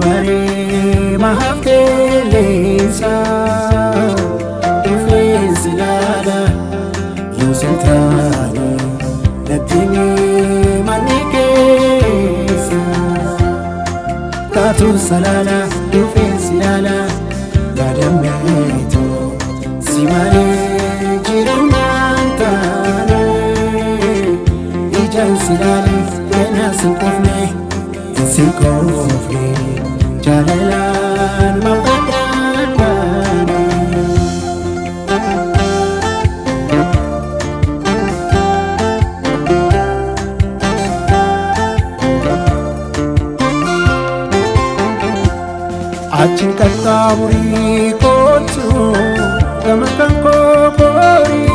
Simare mahaftelesa Defensi lala Yusentani Natini manikesa Tatu salala Defensi lala Gadameto Simare jirumantane Ijan silale Kena sinkofne Sinkofne Jalalan mawagandane Achin katamuri kotu Gamakan kokori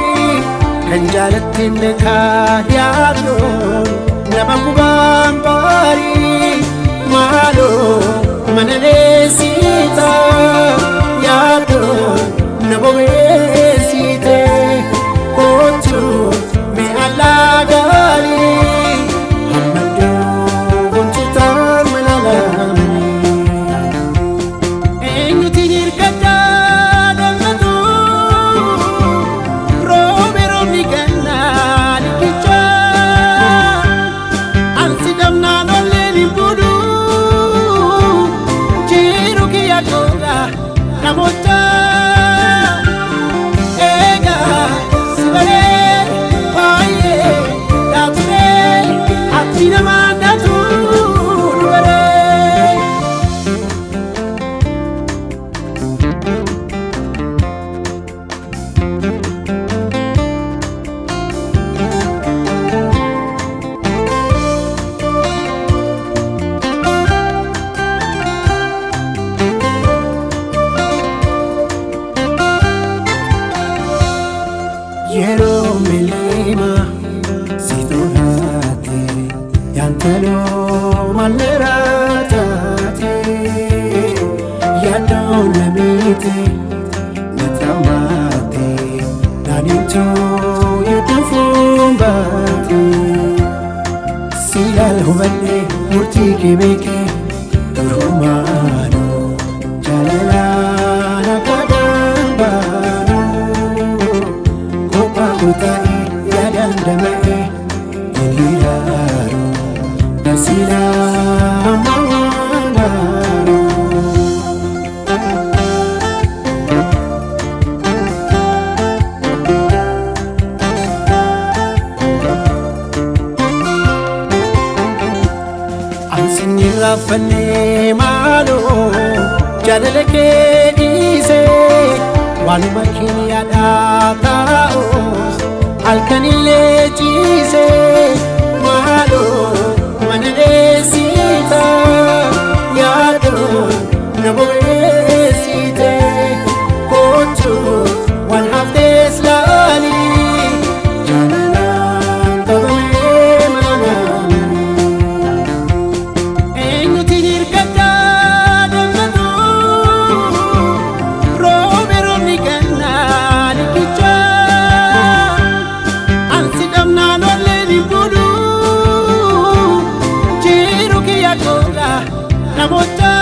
Kanjalatin kahiyado Namagubang pari Malo manalesita Yado nabawesite Kotu me alagari Hamadu buntutan malalamni Enyu tinir kata dalmatu Robe robi ganna likicha Ansidam na nolle limbudu Namota Ega Sibare Paye Datune Atina mandatu Duare Yero melema sitorate yantalo maleratate yado namite natamate naninto yutufumbate silal hubale murti kebeke turhumano jalala nakadambano Kutai yadan damai iliraru nasila mawanaru Ansini rafane malo jalalake ise Waluma kini adata Alkanile jise Malo manalesita Yado naboesite Kotu one half days lali Janalan tabame manamani Enyu tinir kata dalmatu Robe robi ganna likicha Namota